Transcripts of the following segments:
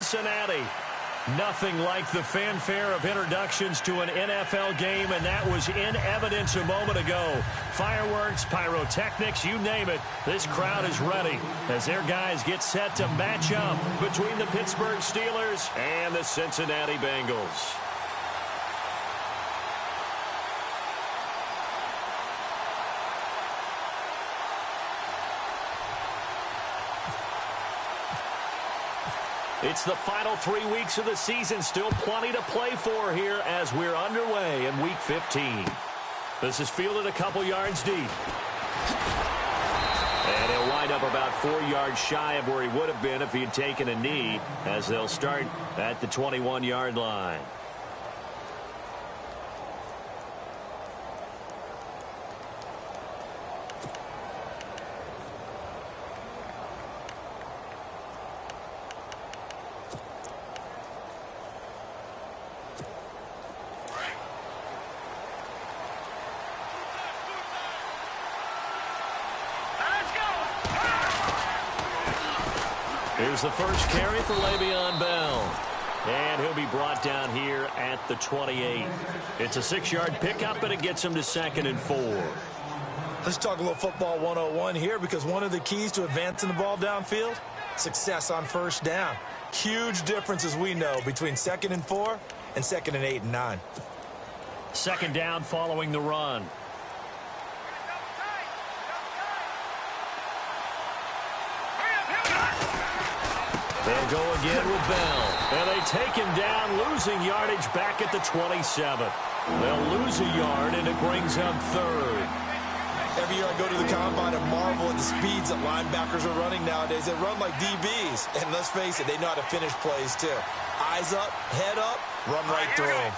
Cincinnati. Nothing like the fanfare of introductions to an NFL game, and that was in evidence a moment ago. Fireworks, pyrotechnics, you name it. This crowd is ready as their guys get set to match up between the Pittsburgh Steelers and the Cincinnati Bengals. It's the final 3 weeks of the season. Still plenty to play for here as we're underway in Week 15. This is fielded a couple yards deep. And he'll wind up about 4 yards shy of where he would have been if he had taken a knee, as they'll start at the 21-yard line. Here's the first carry for Le'Veon Bell. And he'll be brought down here at the 28. It's a 6-yard pickup, and it gets him to 2nd and 4. Let's talk a little football 101 here, because one of the keys to advancing the ball downfield, success on first down. Huge difference, as we know, between 2nd and 4 and 2nd and 8 and 9. 2nd down following the run. They'll go again with Bell. And they take him down, losing yardage back at the 27. They'll lose a yard, and it brings up 3rd. Every year I go to the combine and marvel at the speeds that linebackers are running nowadays. They run like DBs. And let's face it, they know how to finish plays too. Eyes up, head up, run right through them.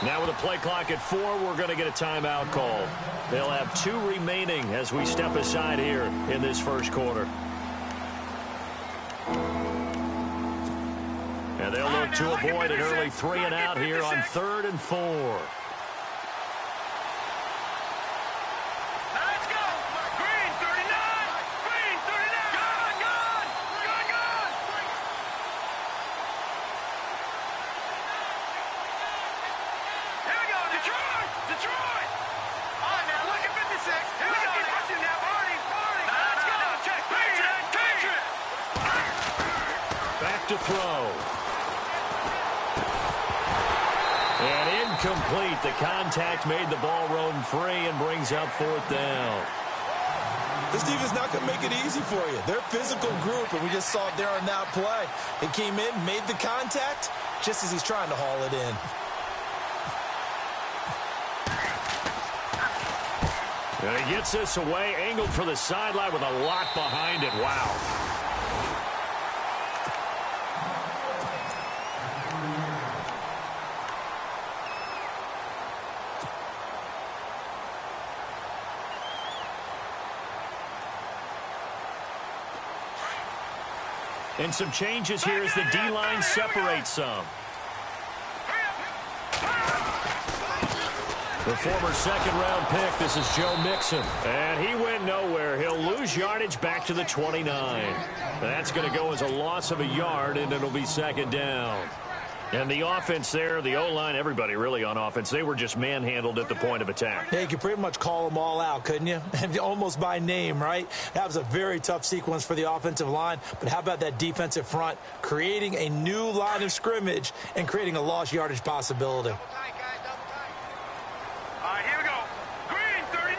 Now with a play clock at 4, we're going to get a timeout call. They'll have 2 remaining as we step aside here in this first quarter. And they'll look to avoid an early 3 and out here on 3rd and 4. To throw. And incomplete. The contact made the ball roam free and brings up 4th down. This defense not going to make it easy for you. They're a physical group, and we just saw it there on that play. They came in, made the contact, just as he's trying to haul it in. And he gets this away, angled for the sideline with a lot behind it. Wow. And some changes here as the D-line separates some. The former 2nd-round pick, this is Joe Mixon. And he went nowhere. He'll lose yardage back to the 29. That's going to go as a loss of a yard, and it'll be 2nd down. And the offense there, the O-line, everybody really on offense, they were just manhandled at the point of attack. Yeah, you could pretty much call them all out, couldn't you? Almost by name, right? That was a very tough sequence for the offensive line. But how about that defensive front, creating a new line of scrimmage and creating a lost yardage possibility? All right, here we go. Green, 39.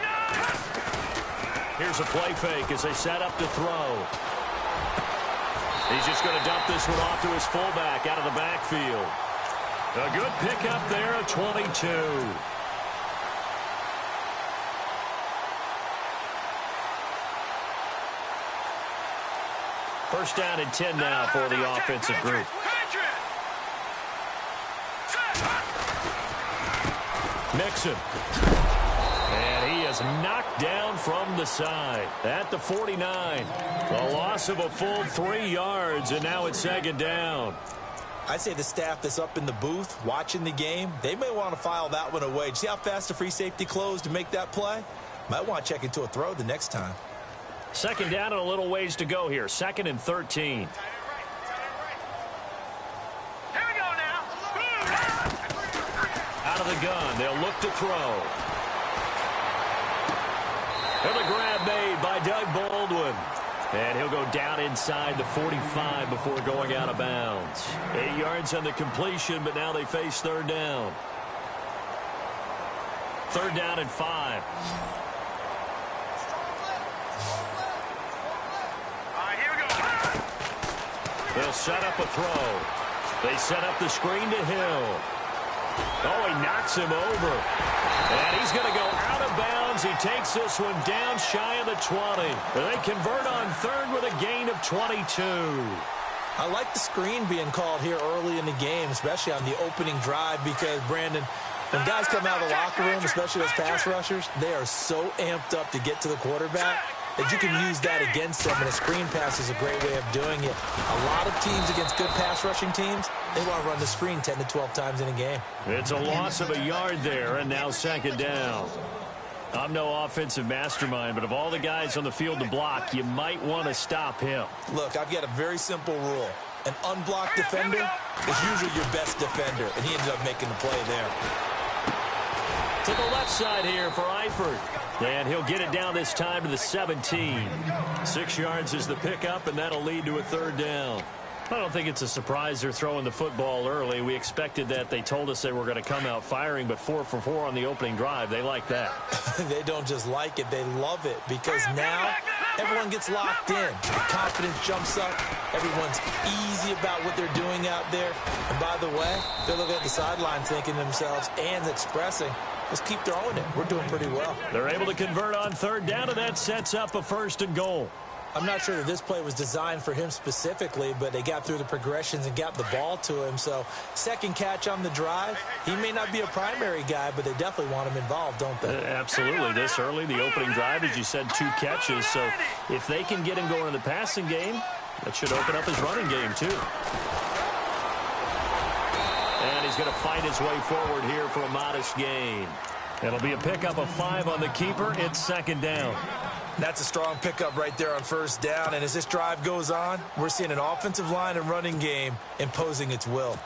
Here's a play fake as they set up to throw. He's just going to dump this one off to his fullback out of the backfield. A good pickup there at 22. First down and 10 now for the offensive group. Mixon. And he is knocked down from the side at the 49. A loss of a full 3 yards, and now it's 2nd down. I'd say the staff that's up in the booth watching the game, they may want to file that one away. See how fast the free safety closed to make that play? Might want to check into a throw the next time. Second down and a little ways to go here. 2nd and 13. Here we go now. Out of the gun. They'll look to throw. And the grab made by Doug Baldwin. And he'll go down inside the 45 before going out of bounds. 8 yards on the completion, but now they face third down. 3rd down and 5. Here we go. They'll set up a throw. They set up the screen to Hill. Oh, he knocks him over. And he's going to go out of bounds. He takes this one down shy of the 20. They convert on 3rd with a gain of 22. I like the screen being called here early in the game, especially on the opening drive, because, Brandon, when guys come out of the locker room, especially those pass rushers, they are so amped up to get to the quarterback that you can use that against them, and a screen pass is a great way of doing it. A lot of teams against good pass rushing teams, they want to run the screen 10 to 12 times in a game. It's a loss of a yard there, and now 2nd down. I'm no offensive mastermind, but of all the guys on the field to block, you might want to stop him. Look, I've got a very simple rule. An unblocked defender is usually your best defender, and he ended up making the play there. To the left side here for Eifert. And he'll get it down this time to the 17. 6 yards is the pickup, and that'll lead to a 3rd down. I don't think it's a surprise they're throwing the football early. We expected that. They told us they were going to come out firing, but 4 for 4 on the opening drive. They like that. They don't just like it. They love it, because now everyone gets locked in. Confidence jumps up. Everyone's easy about what they're doing out there. And by the way, they're looking at the sideline thinking to themselves and expressing, let's keep throwing it. We're doing pretty well. They're able to convert on 3rd down, and that sets up a 1st and goal. I'm not sure that this play was designed for him specifically, but they got through the progressions and got the ball to him. So 2nd catch on the drive. He may not be a primary guy, but they definitely want him involved, don't they? Absolutely. This early, the opening drive, as you said, 2 catches. So if they can get him going in the passing game, that should open up his running game too. And he's going to fight his way forward here for a modest gain. It'll be a pickup of 5 on the keeper. It's 2nd down. That's a strong pickup right there on 1st down. And as this drive goes on, we're seeing an offensive line and running game imposing its will.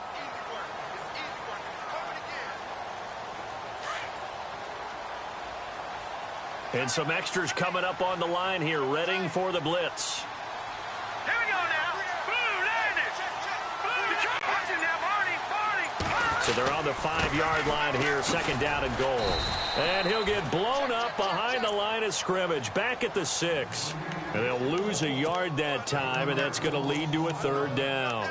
And some extras coming up on the line here, readying for the blitz. Here we go now. Blue, land it. Blue, watch it now, Barney. So they're on the 5-yard line here, 2nd down and goal. And he'll get blown up behind the line of scrimmage, back at the 6. And they'll lose a yard that time, and that's going to lead to a 3rd down.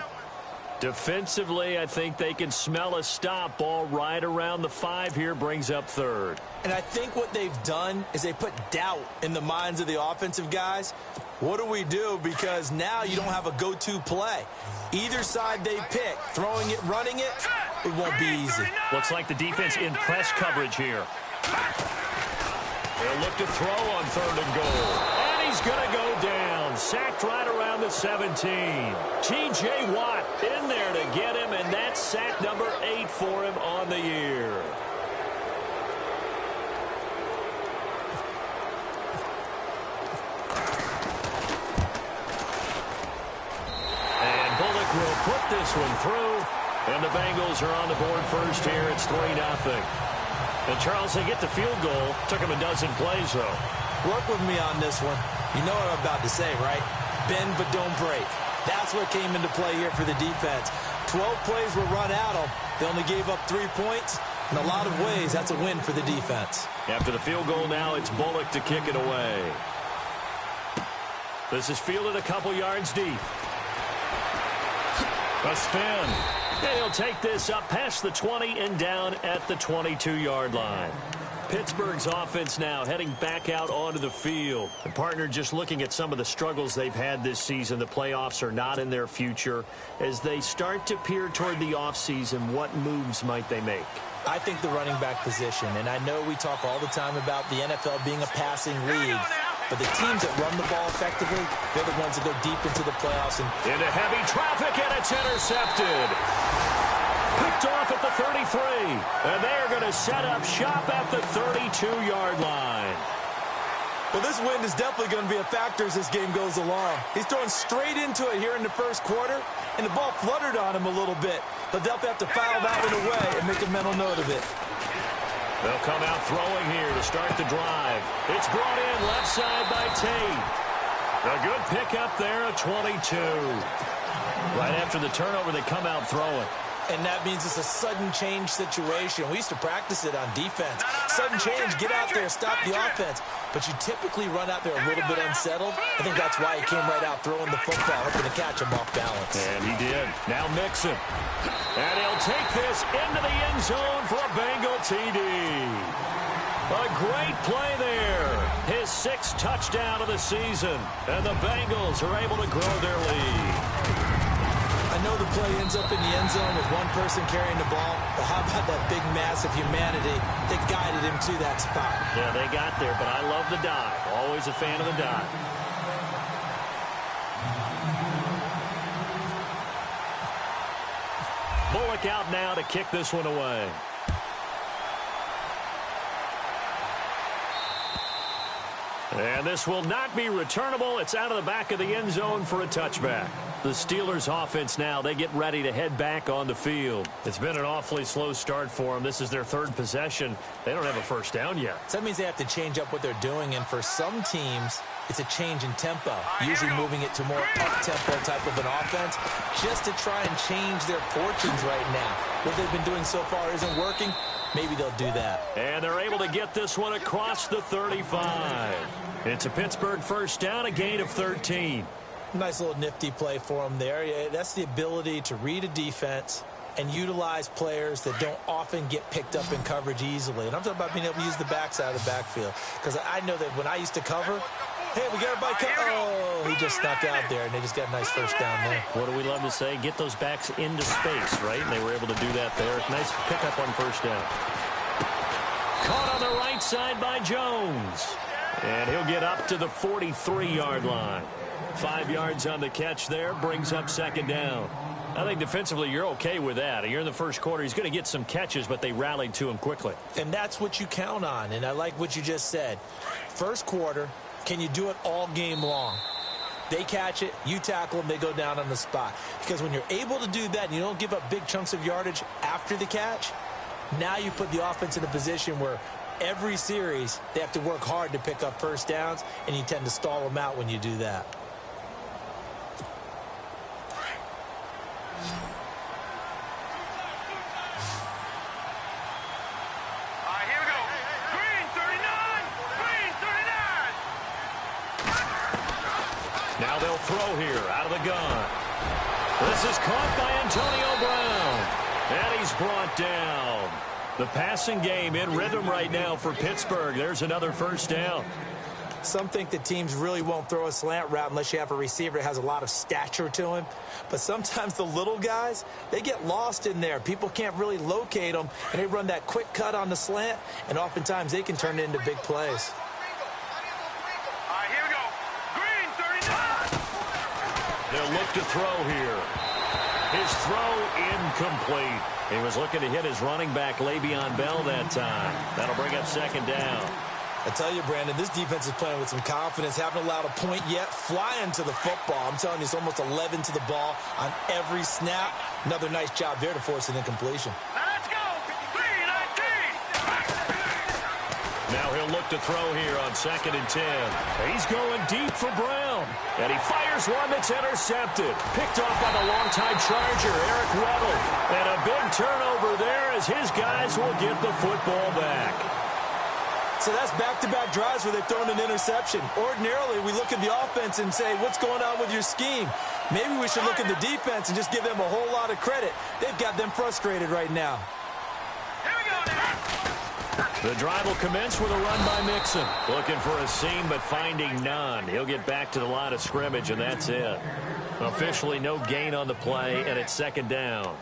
Defensively, I think they can smell a stop. Ball right around the 5 here, brings up 3rd. And I think what they've done is they put doubt in the minds of the offensive guys. What do we do? Because now you don't have a go-to play. Either side they pick, throwing it, running it, it won't be easy. Looks like the defense in press coverage here. They'll look to throw on 3rd and goal. And he's going to go down. Sacked right around the 17. T.J. Watt in there to get him, and that's sack number 8 for him on the year. And Bullock will put this one through. And the Bengals are on the board first here. It's 3-0. And Charles, they get the field goal. Took him a dozen plays, though. Work with me on this one. You know what I'm about to say, right? Bend but don't break. That's what came into play here for the defense. 12 plays were run at them. They only gave up 3 points. In a lot of ways, that's a win for the defense. After the field goal now, it's Bullock to kick it away. This is fielded a couple yards deep. A spin. And he'll take this up past the 20 and down at the 22-yard line. Pittsburgh's offense now heading back out onto the field. The partner just looking at some of the struggles they've had this season. The playoffs are not in their future. As they start to peer toward the offseason, what moves might they make? I think the running back position, and I know we talk all the time about the NFL being a passing league, But the teams that run the ball effectively, they're the ones that go deep into the playoffs. And into heavy traffic, and it's intercepted. Picked off at the 33. And they're going to set up shop at the 32-yard line. Well, this wind is definitely going to be a factor as this game goes along. He's throwing straight into it here in the first quarter, and the ball fluttered on him a little bit. He'll definitely have to file that one away and make a mental note of it. They'll come out throwing here to start the drive. It's brought in left side by Tate. A good pickup there at 22. Right after the turnover, they come out throwing. And that means it's a sudden change situation. We used to practice it on defense. Sudden change, get out there, stop the offense. But you typically run out there a little bit unsettled. I think that's why he came right out throwing the football, hoping to catch him off balance. And he did. Now Mixon. And he'll take this into the end zone for a Bengal TD. A great play there. His 6th touchdown of the season. And the Bengals are able to grow their lead. I know the play ends up in the end zone with one person carrying the ball, but how about that big mass of humanity that guided him to that spot? Yeah, they got there, but I love the dive. Always a fan of the dive. Bullock out now to kick this one away. And this will not be returnable. It's out of the back of the end zone for a touchback. The Steelers offense now, they get ready to head back on the field. It's been an awfully slow start for them. This is their 3rd possession. They don't have a first down yet. So that means they have to change up what they're doing, and for some teams, it's a change in tempo, usually moving it to more up-tempo type of an offense, just to try and change their fortunes right now. What they've been doing so far isn't working. Maybe they'll do that. And they're able to get this one across the 35. It's a Pittsburgh first down, a gain of 13. Nice little nifty play for him there. Yeah, that's the ability to read a defense and utilize players that don't often get picked up in coverage easily. And I'm talking about being able to use the backside of the backfield. Because I know that when I used to cover, hey, we got everybody cover. Oh, he just snuck out there, and they just got a nice first down there. What do we love to say? Get those backs into space, right? And they were able to do that there. Nice pickup on first down. Caught on the right side by Jones. And he'll get up to the 43-yard line. 5 yards on the catch there, brings up second down. I think defensively you're okay with that. You're in the first quarter. He's going to get some catches, but they rallied to him quickly. And that's what you count on, and I like what you just said. First quarter, can you do it all game long? They catch it, you tackle them, they go down on the spot. Because when you're able to do that and you don't give up big chunks of yardage after the catch, now you put the offense in a position where every series they have to work hard to pick up first downs, and you tend to stall them out when you do that. Now they'll throw here out of the gun. This is caught by Antonio Brown. And he's brought down. The passing game in rhythm right now for Pittsburgh. There's another first down. Some think that teams really won't throw a slant route unless you have a receiver that has a lot of stature to him. But sometimes the little guys, they get lost in there. People can't really locate them, and they run that quick cut on the slant, and oftentimes they can turn it into big plays. They'll look to throw here. His throw incomplete. He was looking to hit his running back, Le'Veon Bell, that time. That'll bring up second down. I tell you, Brandon, this defense is playing with some confidence. Haven't allowed a point yet. Flying to the football. I'm telling you, it's almost 11 to the ball on every snap. Another nice job there to force an incompletion. Let's go. 3-19. Now he'll look to throw here on 2nd and 10. He's going deep for Brown. And he fires one that's intercepted. Picked off by the longtime Charger, Eric Weddle. And a big turnover there as his guys will get the football back. So that's back-to-back drives where they've thrown an interception. Ordinarily, we look at the offense and say, what's going on with your scheme? Maybe we should look at the defense and just give them a whole lot of credit. They've got them frustrated right now. Here we go now. The drive will commence with a run by Mixon. Looking for a seam, but finding none. He'll get back to the line of scrimmage, and that's it. Officially no gain on the play, and it's second down.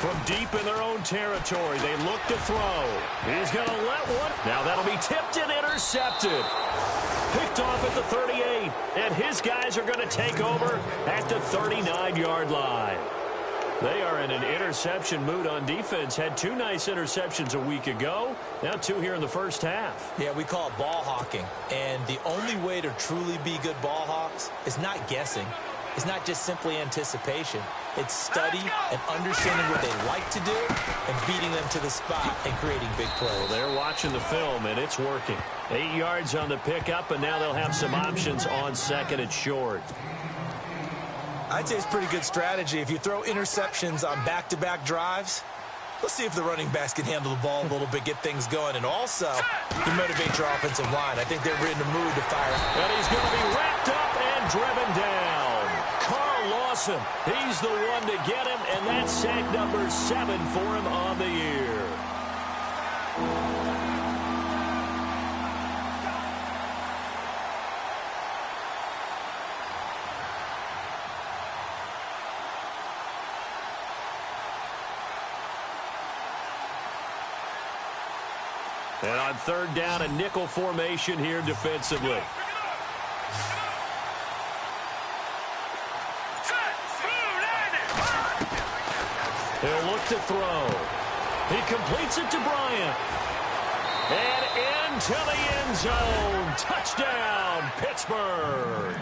From deep in their own territory, they look to throw. He's going to let one. Now that'll be tipped and intercepted. Picked off at the 38, and his guys are going to take over at the 39-yard line. They are in an interception mood on defense. Had 2 nice interceptions a week ago. Now 2 here in the first half. Yeah, we call it ball hawking. And the only way to truly be good ball hawks is not guessing. It's not just simply anticipation. It's study and understanding what they like to do and beating them to the spot and creating big plays. Well, they're watching the film, and it's working. 8 yards on the pickup, and now they'll have some options on second and short. I'd say it's pretty good strategy. If you throw interceptions on back-to-back drives, let's see if the running backs can handle the ball a little bit, get things going, and also you motivate your offensive line. I think they're in the mood to fire. And he's going to be wrapped up and driven down. Carl Lawson, he's the one to get him, and that's sack number 7 for him on the year. And on third down, a nickel formation here defensively. He'll look to throw. He completes it to Bryant. And into the end zone. Touchdown, Pittsburgh.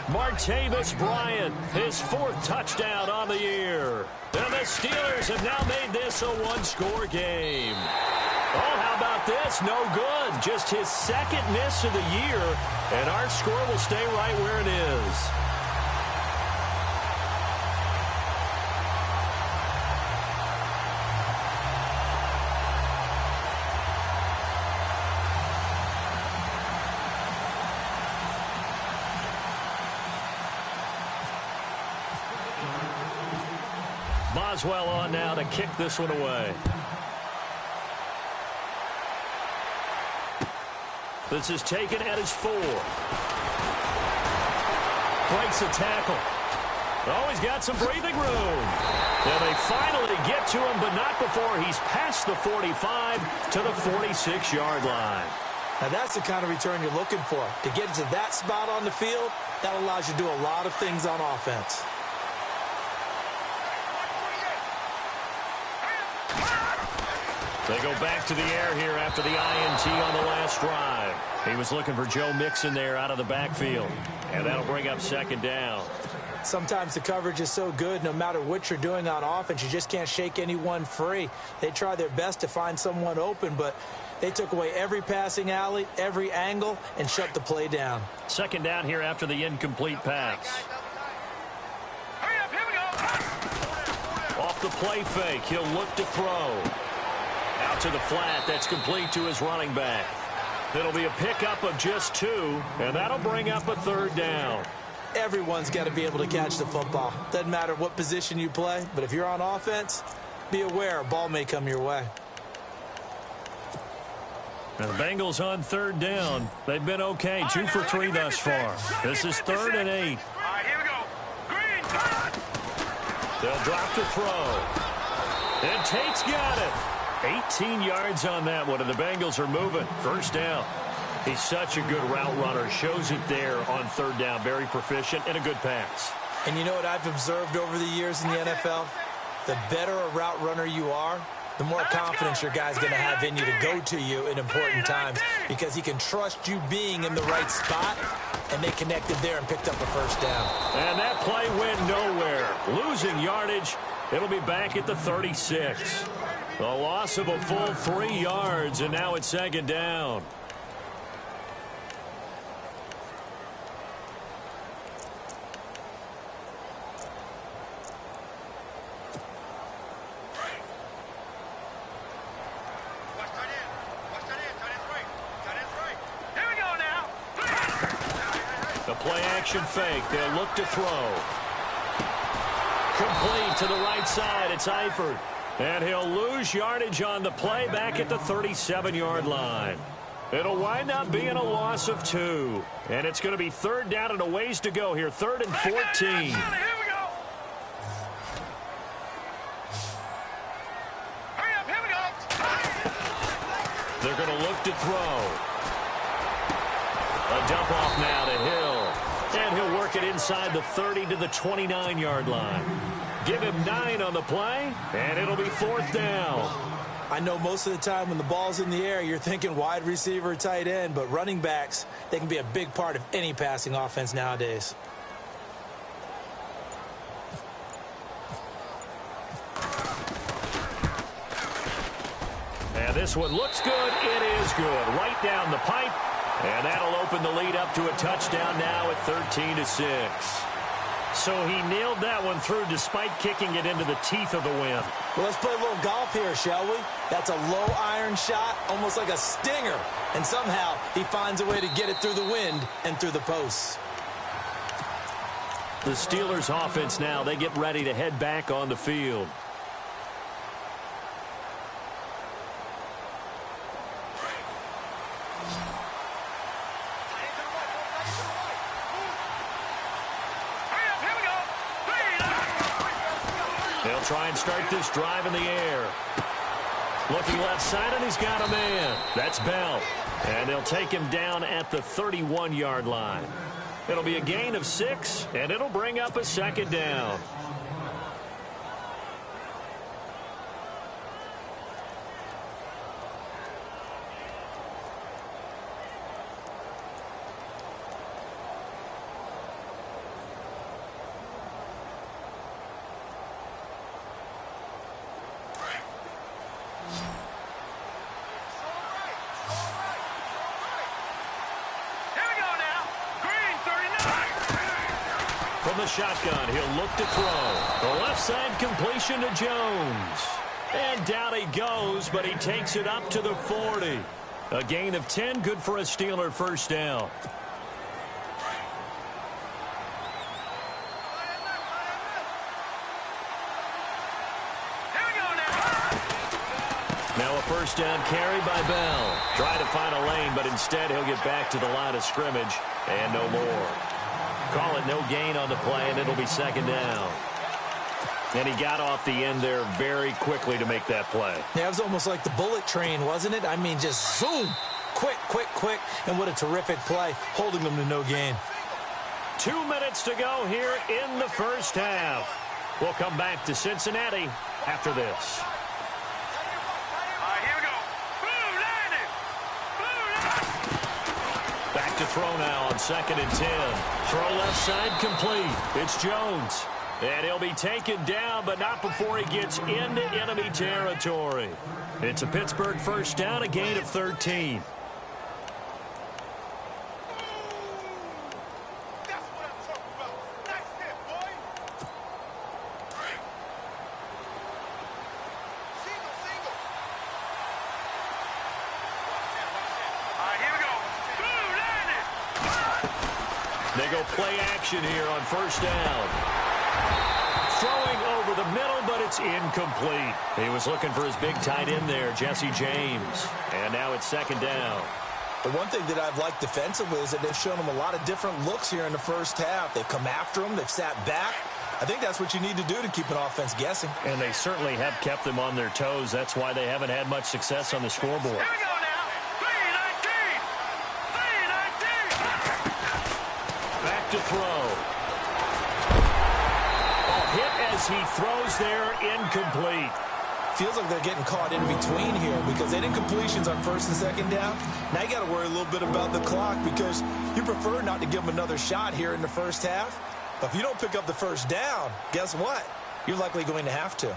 Martavis Bryant, his 4th touchdown on the year. And the Steelers have now made this a 1-score game. Oh, how about this? No good. Just his 2nd miss of the year. And our score will stay right where it is. Boswell on now to kick this one away. This is taken at his 4. Breaks a tackle. Oh, he's got some breathing room. And they finally get to him, but not before he's past the 45 to the 46-yard line. Now, that's the kind of return you're looking for. To get to that spot on the field, that allows you to do a lot of things on offense. They go back to the air here after the INT on the last drive. He was looking for Joe Mixon there out of the backfield. And that'll bring up 2nd down. Sometimes the coverage is so good, no matter what you're doing on offense, you just can't shake anyone free. They try their best to find someone open, but they took away every passing alley, every angle, and shut the play down. 2nd down here after the incomplete pass. Hurry up, here we go. Off the play fake, he'll look to throw. Out to the flat, that's complete to his running back. It'll be a pickup of just 2, and that'll bring up a 3rd down. Everyone's got to be able to catch the football. Doesn't matter what position you play, but if you're on offense, be aware a ball may come your way. Now the Bengals on 3rd down. They've been okay, 2 for 3 thus far. This is 3rd and 8. All right, here we go. Green. They'll drop to throw. And Tate's got it. 18 yards on that one, and the Bengals are moving. 1st down. He's such a good route runner. Shows it there on 3rd down. Very proficient and a good pass. And you know what I've observed over the years in the NFL? The better a route runner you are, the more confidence your guy's going to have in you to go to you in important times because he can trust you being in the right spot, and they connected there and picked up a 1st down. And that play went nowhere. Losing yardage. It'll be back at the 36. The loss of a full 3 yards, and now it's 2nd down. Here we go now. The play action fake. They'll look to throw. Complete to the right side. It's Eifert. And he'll lose yardage on the play back at the 37-yard line. It'll wind up being a loss of 2. And it's going to be 3rd down and a ways to go here. 3rd and 14. Here we go. going to look to throw. A dump off now to Hill. And he'll work it inside the 30 to the 29-yard line. Give him 9 on the play, and it'll be 4th down. I know most of the time when the ball's in the air, you're thinking wide receiver, tight end, but running backs, they can be a big part of any passing offense nowadays. And this one looks good. It is good. Right down the pipe. And that'll open the lead up to a touchdown now at 13-6. So he nailed that one through despite kicking it into the teeth of the wind. Well, let's play a little golf here, shall we? That's a low iron shot, almost like a stinger. And somehow he finds a way to get it through the wind and through the posts. The Steelers offense now, they get ready to head back on the field. They'll try and start this drive in the air. Looking left side, and he's got a man. That's Bell. And they'll take him down at the 31-yard line. It'll be a gain of 6, and it'll bring up a 2nd down. From the shotgun, he'll look to throw. The left side completion to Jones. And down he goes, but he takes it up to the 40. A gain of 10, good for a Steeler first down. Now a first down carry by Bell. Try to find a lane, but instead he'll get back to the line of scrimmage and no more. Call it no gain on the play, and it'll be 2nd down. And he got off the end there very quickly to make that play. Yeah, it was almost like the bullet train, wasn't it? I mean, just zoom. Quick, quick, quick. And what a terrific play, holding them to no gain. 2 minutes to go here in the first half. We'll come back to Cincinnati after this. Back to throw now on 2nd and 10. Throw left side complete. It's Jones. And he'll be taken down, but not before he gets into enemy territory. It's a Pittsburgh first down, a gain of 13. They go play action here on first down. Throwing over the middle, but it's incomplete. He was looking for his big tight end there, Jesse James. And now it's 2nd down. The one thing that I've liked defensively is that they've shown him a lot of different looks here in the first half. They've come after him. They've sat back. I think that's what you need to do to keep an offense guessing. And they certainly have kept them on their toes. That's why they haven't had much success on the scoreboard. To throw. A hit as he throws there, incomplete. Feels like they're getting caught in between here because they didn't completions on 1st and 2nd down. Now you got to worry a little bit about the clock because you prefer not to give them another shot here in the first half. But if you don't pick up the first down, guess what? You're likely going to have to.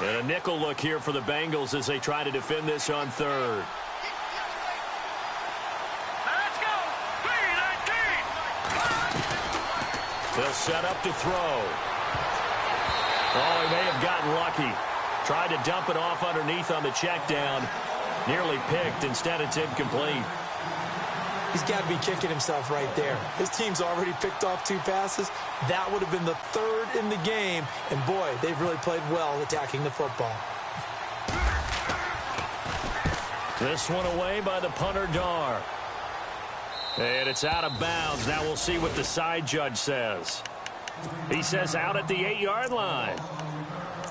And a nickel look here for the Bengals as they try to defend this on 3rd. They'll set up to throw. Oh, he may have gotten lucky. Tried to dump it off underneath on the check down. Nearly picked. Instead, it's incomplete. He's got to be kicking himself right there. His team's already picked off 2 passes. That would have been the 3rd in the game. And, boy, they've really played well attacking the football. This one away by the punter, Dar. And it's out of bounds. Now we'll see what the side judge says. He says out at the 8-yard line.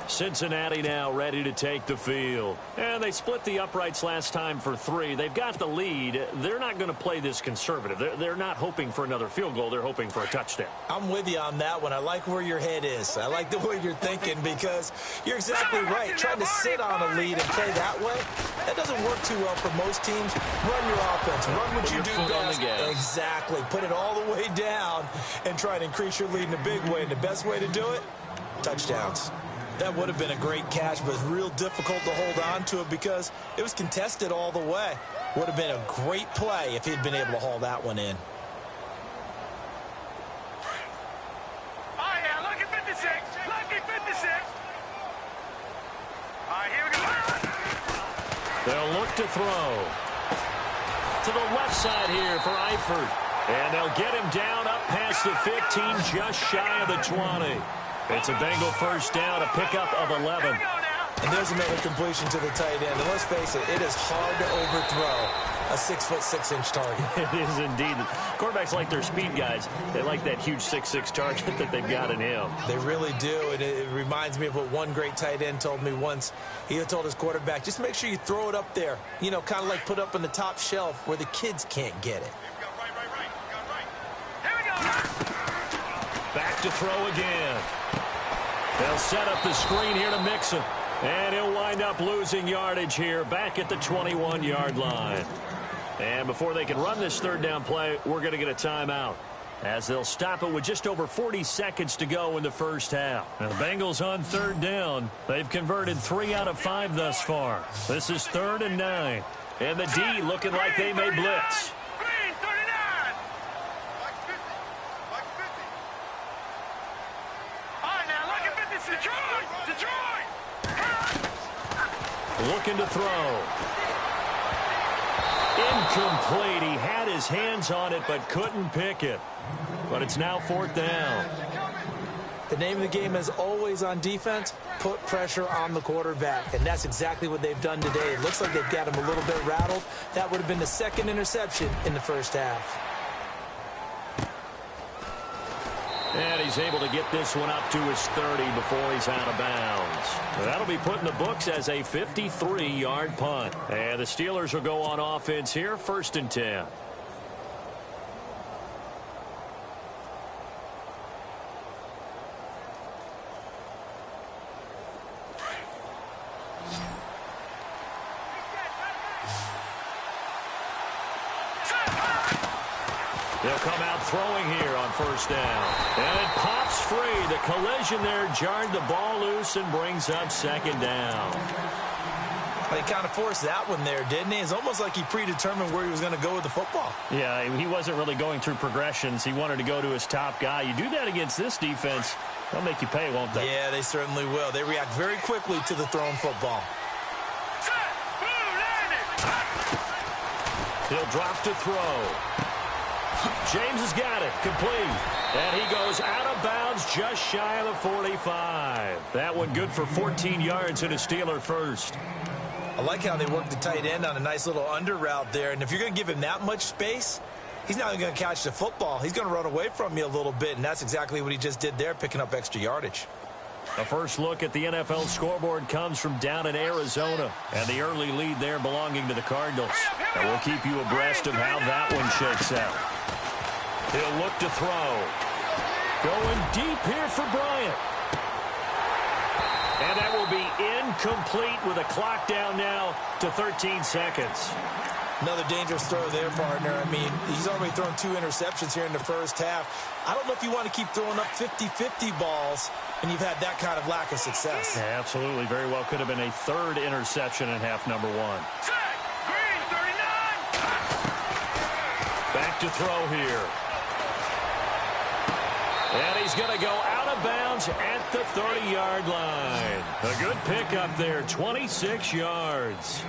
Cincinnati now ready to take the field. And they split the uprights last time for 3. They've got the lead. They're not going to play this conservative. They're not hoping for another field goal. They're hoping for a touchdown. I'm with you on that one. I like where your head is. I like the way you're thinking because you're exactly right. Trying to sit on a lead and play that way, that doesn't work too well for most teams. Run your offense. Run what you do best. Exactly. Put it all the way down and try to increase your lead in a big way. And the best way to do it, touchdowns. That would have been a great catch, but it's real difficult to hold on to it because it was contested all the way. Would have been a great play if he'd been able to haul that one in. All right, now, lucky 56. Lucky 56. All right, here we go. They'll look to throw. To the left side here for Eifert. And they'll get him down up past the 15, just shy of the 20. It's a Bengal first down, a pickup of 11. And there's another completion to the tight end. And let's face it, it is hard to overthrow a 6'6" target. It is indeed. Quarterbacks like their speed guys. They like that huge 6'6" target that they've got in him. They really do. And it reminds me of what one great tight end told me once. He told his quarterback, just make sure you throw it up there. You know, kind of like put up on the top shelf where the kids can't get it. Here we go. Back to throw again. They'll set up the screen here to Mixon. And he'll wind up losing yardage here back at the 21-yard line. And before they can run this third down play, we're going to get a timeout, as they'll stop it with just over 40 seconds to go in the first half. Now the Bengals on third down. They've converted 3 out of 5 thus far. This is 3rd and 9. And the D looking like they may blitz. Green 39. All right, now, lucky 56. Detroit. Looking to throw. Incomplete. He had his hands on it but couldn't pick it. But it's now 4th down. The name of the game is always on defense, put pressure on the quarterback. And that's exactly what they've done today. It looks like they've got him a little bit rattled. That would have been the 2nd interception in the first half. And he's able to get this one up to his 30 before he's out of bounds. That'll be put in the books as a 53-yard punt. And the Steelers will go on offense here, 1st and 10. They'll come out throwing here on 1st down. And it pops free. The collision there jarred the ball loose and brings up 2nd down. He kind of forced that one there, didn't he? It's almost like he predetermined where he was going to go with the football. Yeah, he wasn't really going through progressions. He wanted to go to his top guy. You do that against this defense, they'll make you pay, won't they? Yeah, they certainly will. They react very quickly to the thrown football. He'll drop to throw. James has got it. Complete. And he goes out of bounds just shy of the 45. That one good for 14 yards and a Steeler first. I like how they work the tight end on a nice little under route there. And if you're going to give him that much space, he's not even going to catch the football. He's going to run away from you a little bit, and that's exactly what he just did there, picking up extra yardage. The first look at the NFL scoreboard comes from down in Arizona, and the early lead there belonging to the Cardinals. And we'll keep you abreast of how that one shakes out. He'll look to throw. Going deep here for Bryant. And that will be incomplete with a clock down now to 13 seconds. Another dangerous throw there, partner. I mean, he's already thrown 2 interceptions here in the first half. I don't know if you want to keep throwing up 50-50 balls when you've had that kind of lack of success. Yeah, absolutely. Very well could have been a 3rd interception in half number 1. Green 39. Back to throw here. And he's going to go out of bounds at the 30-yard line. A good pickup there, 26 yards.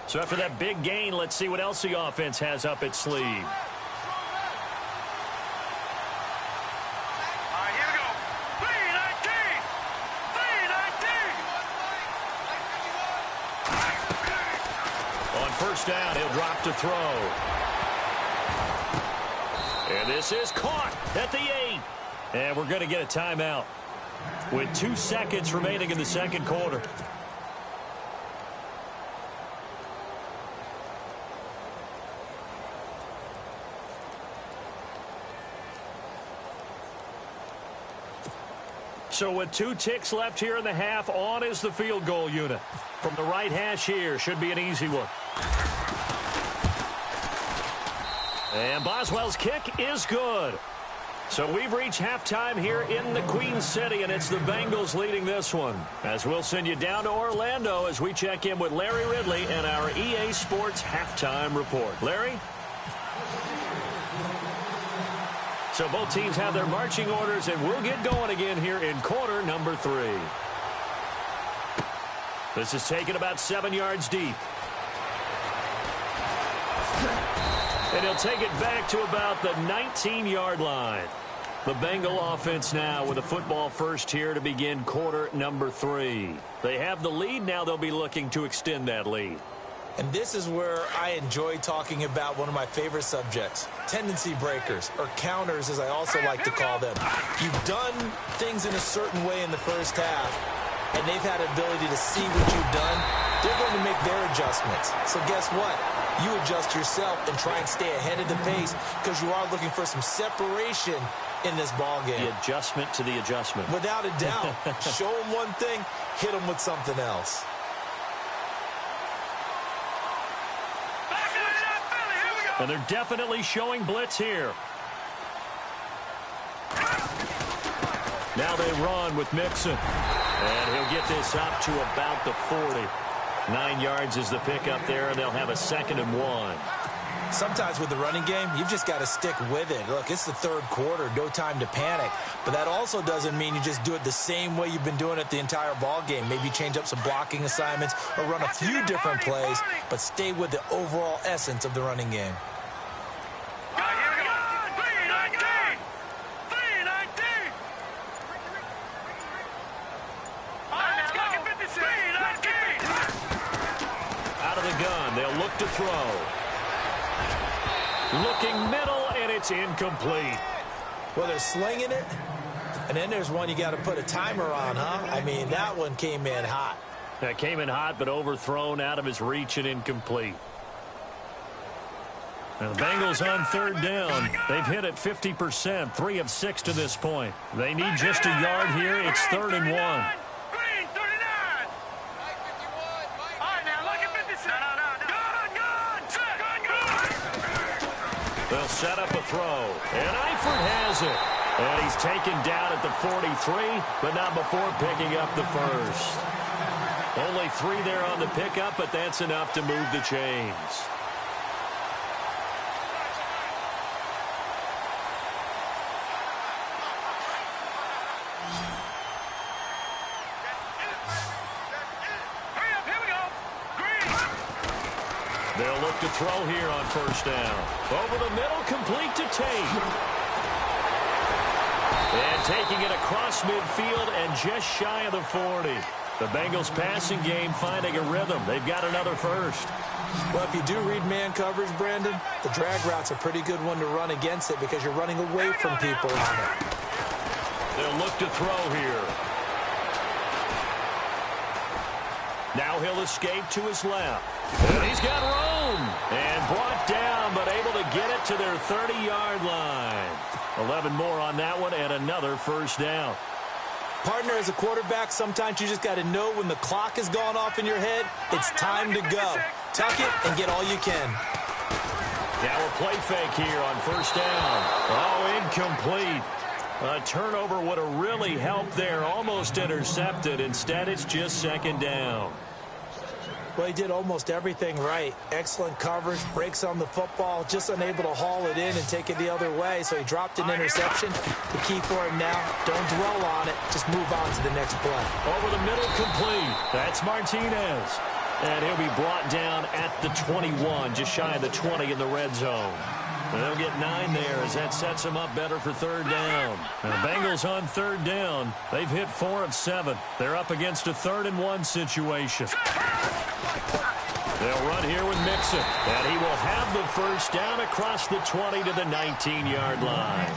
So after that big gain, let's see what else the offense has up its sleeve. All right, here we go. 319. 319. On 1st down, he'll drop to throw. And this is caught at the 8. And we're going to get a timeout with 2 seconds remaining in the second quarter. So with 2 ticks left here in the half, on is the field goal unit. From the right hash here, should be an easy one. And Boswell's kick is good. So we've reached halftime here in the Queen City, and it's the Bengals leading this one. As we'll send you down to Orlando as we check in with Larry Ridley and our EA Sports halftime report. Larry? So both teams have their marching orders, and we'll get going again here in quarter number 3. This is taken about 7 yards deep. And he'll take it back to about the 19-yard line. The Bengal offense now with a football first here to begin quarter number 3. They have the lead. Now they'll be looking to extend that lead. And this is where I enjoy talking about one of my favorite subjects, tendency breakers, or counters as I also like to call them. You've done things in a certain way in the first half, and they've had the ability to see what you've done. They're going to make their adjustments. So guess what? You adjust yourself and try and stay ahead of the pace because you are looking for some separation in this ball game. The adjustment to the adjustment. Without a doubt. Show them one thing, hit them with something else. And they're definitely showing blitz here. Now they run with Mixon. And he'll get this up to about the 40. 9 yards is the pickup there, and they'll have a 2nd and 1. Sometimes with the running game, you've just got to stick with it. Look, it's the third quarter, no time to panic. But that also doesn't mean you just do it the same way you've been doing it the entire ball game. Maybe change up some blocking assignments or run a few different plays, but stay with the overall essence of the running game. They'll look to throw. Looking middle, and it's incomplete. Well, they're slinging it, and then there's one you got to put a timer on, huh? I mean, that one came in hot. That came in hot, but overthrown, out of his reach, and incomplete. Now the Bengals on 3rd down. They've hit it 50%, 3 of 6 to this point. They need just a yard here. It's 3rd and 1. They'll set up a throw, and Eifert has it. And he's taken down at the 43, but not before picking up the first. Only 3 there on the pickup, but that's enough to move the chains. They'll look to throw here on 1st down. Over the middle, complete to Tate. And taking it across midfield and just shy of the 40. The Bengals passing game finding a rhythm. They've got another first. Well, if you do read man coverage, Brandon, the drag route's a pretty good one to run against it because you're running away from people on it. They'll look to throw here. Now he'll escape to his left. And he's got room. And brought down, but able to get it to their 30-yard line. 11 more on that one, and another first down. Partner, as a quarterback, sometimes you just got to know when the clock has gone off in your head, it's time to go. Tuck it and get all you can. Now a play fake here on 1st down. Oh, incomplete. A turnover would have really helped there. Almost intercepted. Instead, it's just 2nd down. Well, he did almost everything right. Excellent coverage, breaks on the football, just unable to haul it in and take it the other way. So he dropped an interception. The key for him now, don't dwell on it. Just move on to the next play. Over the middle, complete. That's Martinez. And he'll be brought down at the 21, just shy of the 20 in the red zone. And they'll get 9 there as that sets them up better for 3rd down. And the Bengals on 3rd down. They've hit 4 of 7. They're up against a 3rd and 1 situation. They'll run here with Mixon, and he will have the first down across the 20 to the 19-yard line.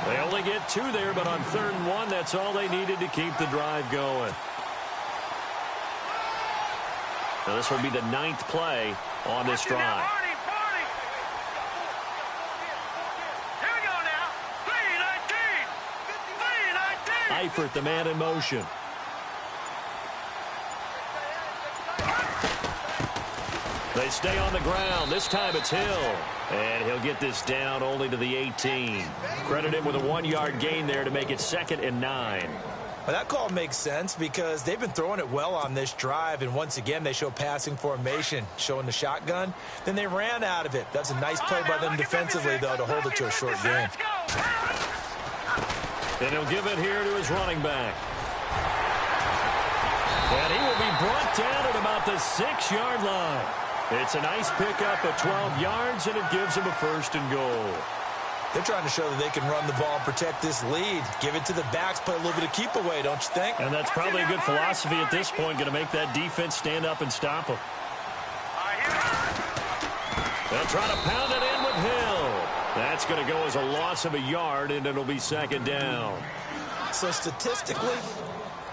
They only get 2 there, but on 3rd and 1, that's all they needed to keep the drive going. Now this will be the 9th play on this drive. Eifert, the man in motion. They stay on the ground. This time it's Hill. And he'll get this down only to the 18. Credit him with a 1-yard gain there to make it 2nd and 9. Well, that call makes sense because they've been throwing it well on this drive, and once again they show passing formation, showing the shotgun. Then they ran out of it. That's a nice play by them defensively, though, to hold it to a short game. And he'll give it here to his running back. And he will be brought down at about the 6-yard line. It's a nice pickup of 12 yards, and it gives him a 1st and goal. They're trying to show that they can run the ball and protect this lead. Give it to the backs, play a little bit of keep away, don't you think? And that's probably a good philosophy at this point, going to make that defense stand up and stop them. They'll try to pound it in with Hill. That's going to go as a loss of a yard, and it'll be 2nd down. So statistically,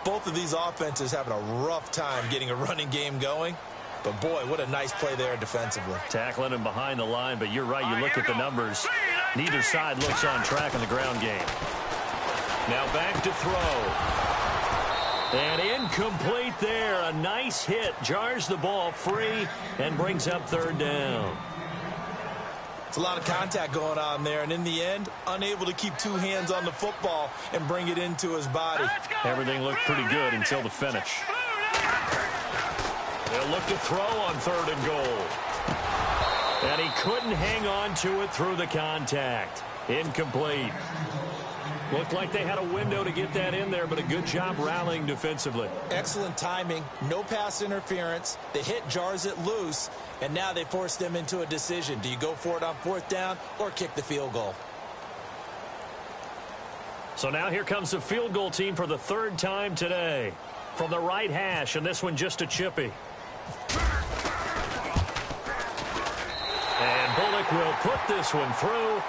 both of these offenses having a rough time getting a running game going. But, boy, what a nice play there defensively. Tackling him behind the line, but you're right. You look at the numbers. Neither side looks on track in the ground game. Now back to throw. And incomplete there. A nice hit. Jars the ball free and brings up 3rd down. It's a lot of contact going on there. And in the end, unable to keep 2 hands on the football and bring it into his body. Everything looked pretty good until the finish. They'll look to throw on 3rd and goal. And he couldn't hang on to it through the contact. Incomplete. Looked like they had a window to get that in there, but a good job rallying defensively. Excellent timing. No pass interference. The hit jars it loose, and now they force them into a decision. Do you go for it on 4th down or kick the field goal? So now here comes the field goal team for the 3rd time today. From the right hash, and this one just a chippy. And Bullock will put this one through,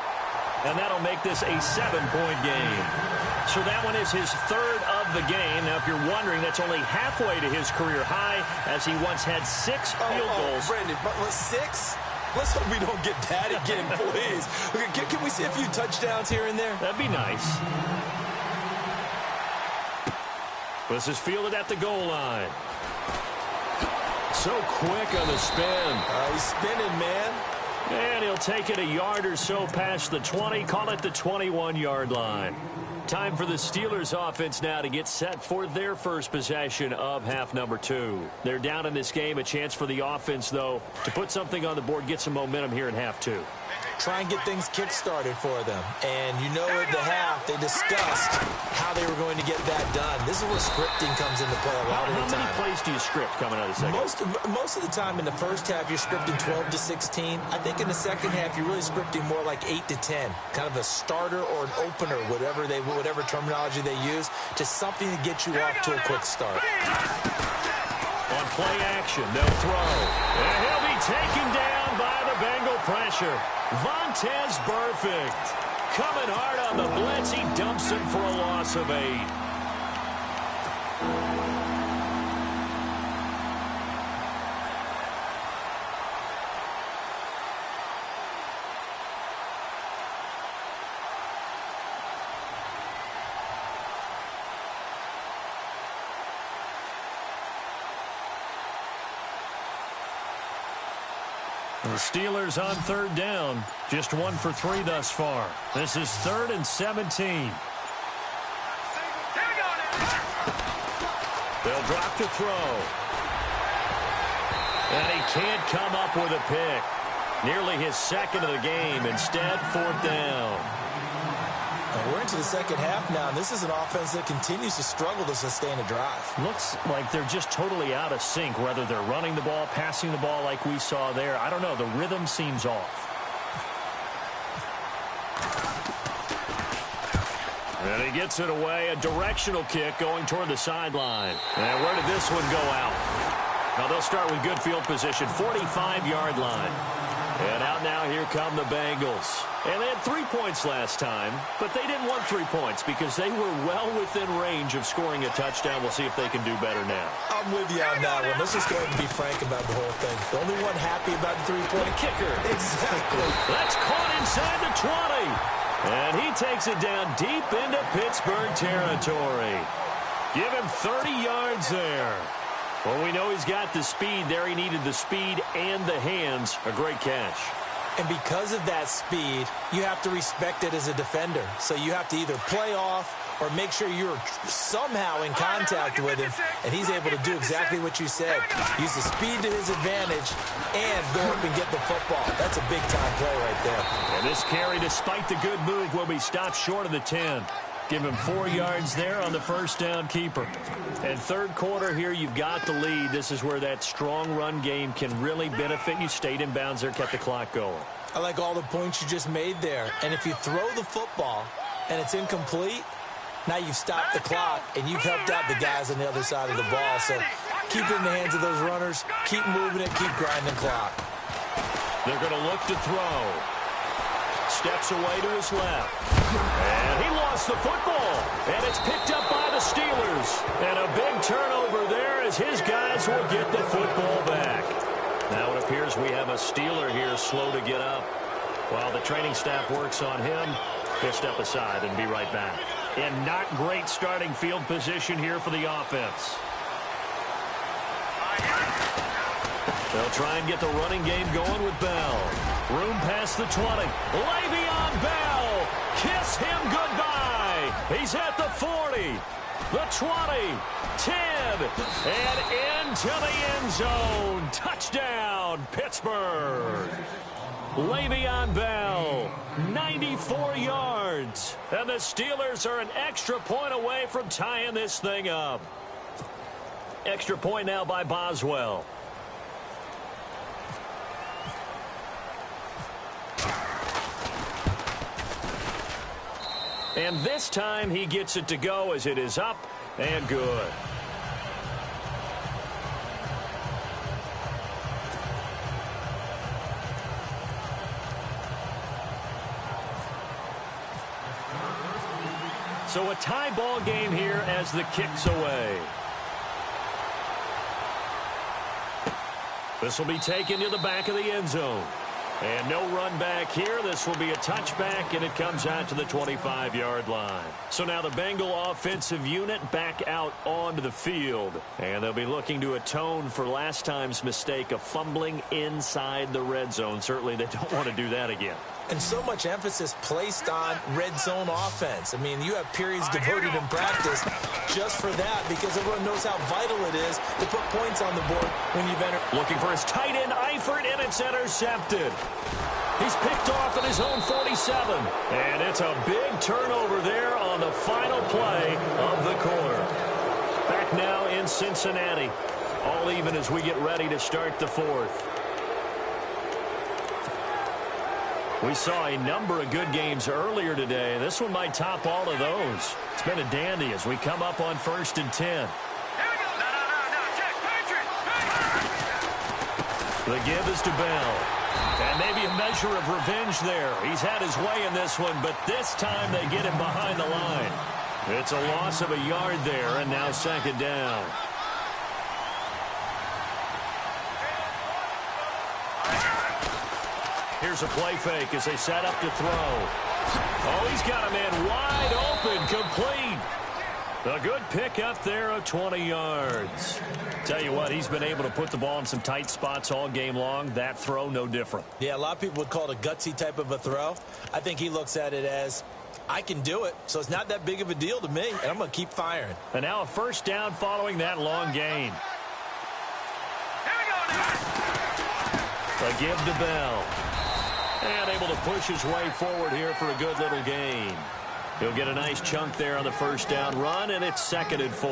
and that'll make this a 7-point game. So that one is his 3rd of the game. Now, if you're wondering, that's only halfway to his career high, as he once had 6 field goals. Brandon, but 6? Let's hope we don't get that again, please. Can we see a few touchdowns here and there? That'd be nice. This is fielded at the goal line. So quick on the spin. He's spinning, man. And he'll take it a yard or so past the 20. Call it the 21-yard line. Time for the Steelers offense now to get set for their first possession of half number 2. They're down in this game. A chance for the offense, though, to put something on the board, get some momentum here in half 2. Try and get things kick-started for them. And you know at the half, they discussed how they were going to get that done. This is where scripting comes into play a lot of the time. How many plays do you script coming out of the second? Most of the time in the first half, you're scripting 12 to 16. I think in the second half, you're really scripting more like 8 to 10. Kind of a starter or an opener, whatever terminology they use, just something to get you off to a quick start. On play action, they'll throw. And he'll be taken down by the Bengal pressure. Vontaze Burfict coming hard on the blitz. He dumps him for a loss of 8. The Steelers on 3rd down. Just 1 for 3 thus far. This is 3rd and 17. They'll drop to throw. And he can't come up with a pick. Nearly his 2nd of the game. Instead, 4th down. And we're into the second half now, and this is an offense that continues to struggle to sustain a drive. Looks like they're just totally out of sync, whether they're running the ball, passing the ball like we saw there. I don't know. The rhythm seems off. And he gets it away. A directional kick going toward the sideline. And where did this one go out? Now they'll start with good field position, 45-yard line. And out now, here come the Bengals. And they had 3 points last time, but they didn't want 3 points because they were well within range of scoring a touchdown. We'll see if they can do better now. I'm with you on that one. Let's just go ahead and be frank about the whole thing. The only one happy about the 3-point kicker. Exactly. That's caught inside the 20. And he takes it down deep into Pittsburgh territory. Give him 30 yards there. Well, we know he's got the speed there. He needed the speed and the hands. A great catch. And because of that speed, you have to respect it as a defender. So you have to either play off or make sure you're somehow in contact with him. And he's able to do exactly what you said. Use the speed to his advantage and go up and get the football. That's a big-time play right there. And this carry, despite the good move, will be stopped short of the 10. Give him 4 yards there on the first down keeper. And third quarter here, you've got the lead. This is where that strong run game can really benefit you. Stayed in bounds there, kept the clock going. I like all the points you just made there. And if you throw the football and it's incomplete, now you've stopped the clock and you've helped out the guys on the other side of the ball. So keep it in the hands of those runners. Keep moving it. Keep grinding clock. They're going to look to throw. Steps away to his left. And he lost the football. And it's picked up by the Steelers. And a big turnover there as his guys will get the football back. Now it appears we have a Steeler here slow to get up. While the training staff works on him, he'll step aside and be right back. And not great starting field position here for the offense. They'll try and get the running game going with Bell. Room past the 20. Le'Veon Bell. Kiss him goodbye. He's at the 40. The 20. 10. And into the end zone. Touchdown, Pittsburgh. Le'Veon Bell, 94 yards. And the Steelers are an extra point away from tying this thing up. Extra point now by Boswell. And this time he gets it to go as it is up and good. So a tie ball game here as the kick's away. This will be taken to the back of the end zone. And no run back here. This will be a touchback, and it comes out to the 25-yard line. So now the Bengal offensive unit back out onto the field. And they'll be looking to atone for last time's mistake of fumbling inside the red zone. Certainly they don't want to do that again. And so much emphasis placed on red zone offense. I mean, you have periods devoted in practice just for that because everyone knows how vital it is to put points on the board when you've entered. Looking for his tight end, Eifert, and it's intercepted. He's picked off at his own 47. And it's a big turnover there on the final play of the quarter. Back now in Cincinnati. All even as we get ready to start the fourth. We saw a number of good games earlier today. This one might top all of those. It's been a dandy as we come up on 1st and 10. The give is to Bell. And maybe a measure of revenge there. He's had his way in this one, but this time they get him behind the line. It's a loss of a yard there, and now second down. Here's a play fake as they set up to throw. Oh, he's got a man wide open, complete. A good pick up there of 20 yards. Tell you what, he's been able to put the ball in some tight spots all game long. That throw, no different. Yeah, a lot of people would call it a gutsy type of a throw. I think he looks at it as, I can do it, so it's not that big of a deal to me, and I'm going to keep firing. And now a first down following that long gain. A give to Bell. And able to push his way forward here for a good little gain. He'll get a nice chunk there on the first down run, and it's 2nd and 4.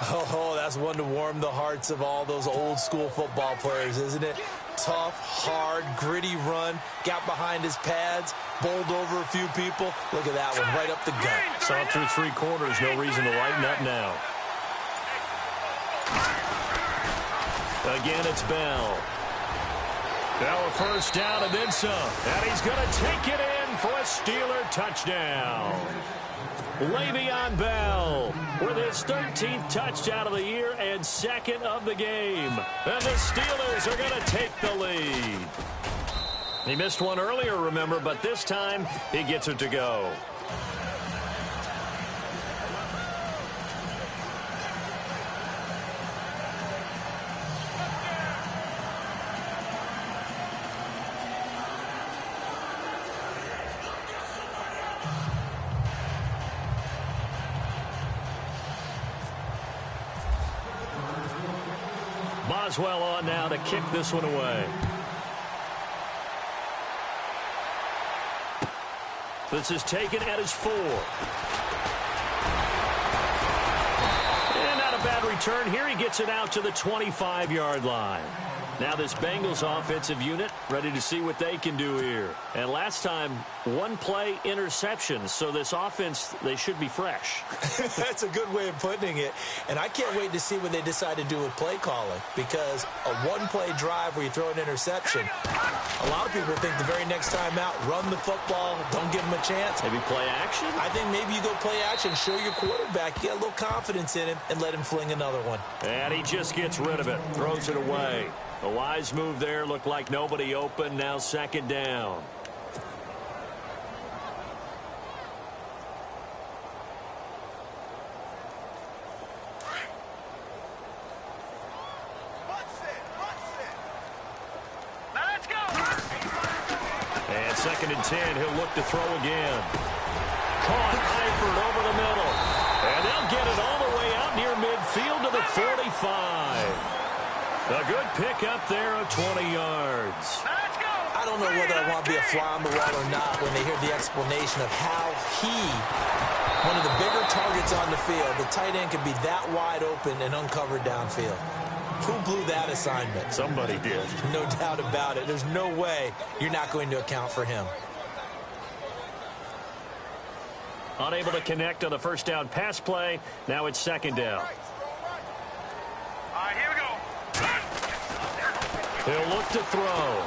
Oh, that's one to warm the hearts of all those old school football players, isn't it? Tough, hard, gritty run. Got behind his pads, bowled over a few people. Look at that one, right up the gut. Saw it through 3 quarters. No reason to lighten up now. Again, it's Bell. Now a first down and then some. And he's going to take it in for a Steeler touchdown. Le'Veon Bell with his 13th touchdown of the year and second of the game. And the Steelers are going to take the lead. He missed one earlier, remember, but this time he gets it to go. Boswell on now to kick this one away. This is taken at his 4. And not a bad return. Here he gets it out to the 25-yard line. Now this Bengals offensive unit ready to see what they can do here. And last time, one play interception. So this offense, they should be fresh. That's a good way of putting it. And I can't wait to see what they decide to do with play calling. Because a one-play drive where you throw an interception, a lot of people think the very next time out, run the football, don't give him a chance. Maybe play action? I think maybe you go play action, show your quarterback, you get a little confidence in him, and let him fling another one. And he just gets rid of it, throws it away. A wise move there, looked like nobody open, now second down. Now let's go. And second and 10, he'll look to throw again. Caught Eifert over the middle. And they'll get it all the way out near midfield to the 45. A good pick up there of 20 yards. Now let's go. I don't know whether I want to be a fly on the wall or not when they hear the explanation of how one of the bigger targets on the field, the tight end could be that wide open and uncovered downfield. Who blew that assignment? Somebody did. No doubt about it. There's no way you're not going to account for him. Unable to connect on the first down pass play. Now it's second down. All right, here we go. He'll look to throw.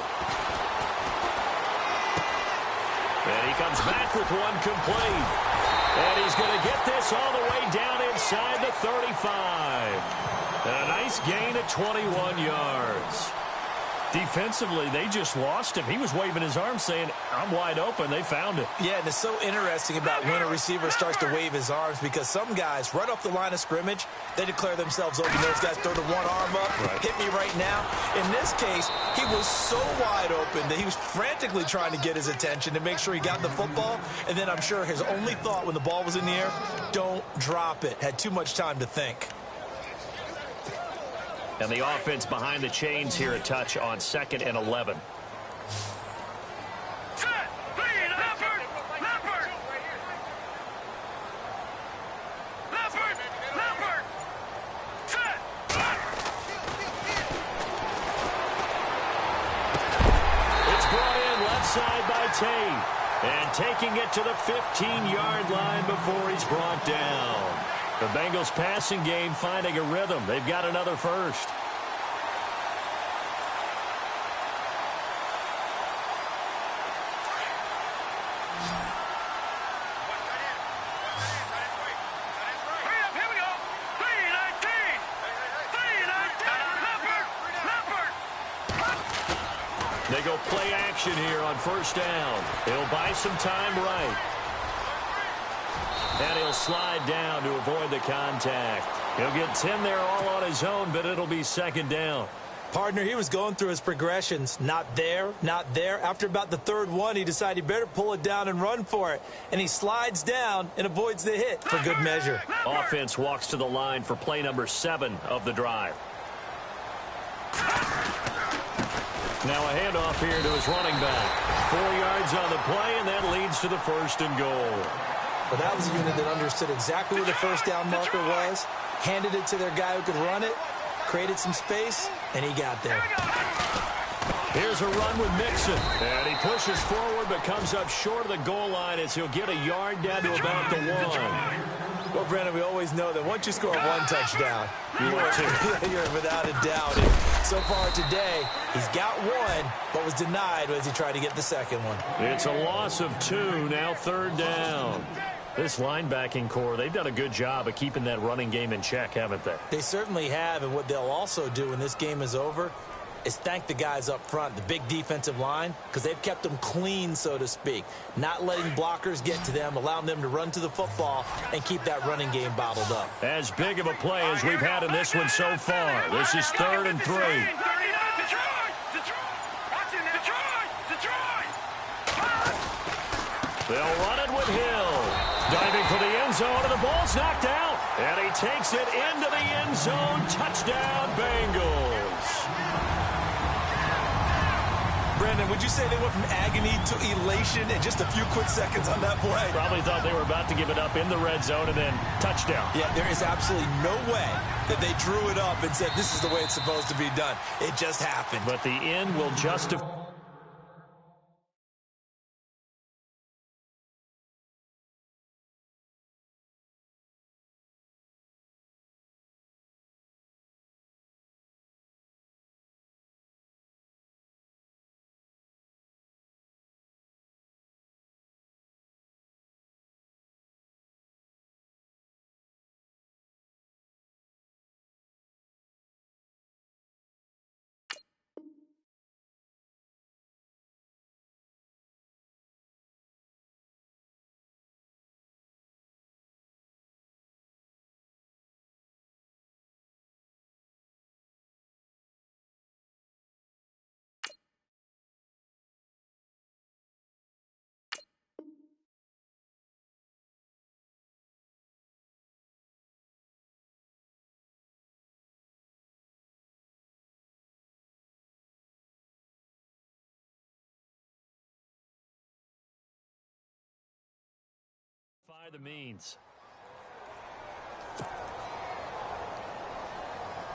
And he comes back with one complete. And he's going to get this all the way down inside the 35. And a nice gain of 21 yards. Defensively, they just lost him. He was waving his arms saying, I'm wide open. They found it. Yeah, and it's so interesting about when a receiver starts to wave his arms because some guys, right off the line of scrimmage, they declare themselves open. Those guys throw the one arm up, hit me right now. In this case, he was so wide open that he was frantically trying to get his attention to make sure he got the football. And then I'm sure his only thought when the ball was in the air, don't drop it. Had too much time to think. And the offense behind the chains here a touch on 2nd and 11. Set. Lead. Leopard. Leopard. Leopard. Leopard. Set. It's brought in left side by Tate. And taking it to the 15-yard line before he's brought down. The Bengals passing game finding a rhythm. They've got another first. Hurry up, here we go. 319. 319. Leopard. Leopard. They go play action here on first down. He'll buy some time right. And he'll slide down to avoid the contact. He'll get 10 there all on his own, but it'll be second down. Partner, he was going through his progressions. Not there, not there. After about the third one, he decided he better pull it down and run for it. And he slides down and avoids the hit for good measure. Offense walks to the line for play number 7 of the drive. Now a handoff here to his running back. 4 yards on the play, and that leads to the 1st and goal. Well, that was a unit that understood exactly where the first down marker was, handed it to their guy who could run it, created some space, and he got there. Here's a run with Mixon. And he pushes forward but comes up short of the goal line as he'll get a yard down to about the 1. Well, Brandon, we always know that once you score one touchdown, you're without a doubt So far today, he's got one, but was denied as he tried to get the second one. It's a loss of 2, now 3rd down. This linebacking core, they've done a good job of keeping that running game in check, haven't they? They certainly have, and what they'll also do when this game is over is thank the guys up front, the big defensive line, because they've kept them clean, so to speak, not letting blockers get to them, allowing them to run to the football and keep that running game bottled up. As big of a play as we've had in this one so far. This is 3rd and 3. They'll run it with Hill. Diving for the end zone, and the ball's knocked out. And he takes it into the end zone. Touchdown, Bengals. Brandon, would you say they went from agony to elation in just a few quick seconds on that play? Probably thought they were about to give it up in the red zone and then touchdown. Yeah, there is absolutely no way that they drew it up and said this is the way it's supposed to be done. It just happened. But the end will justify. The means.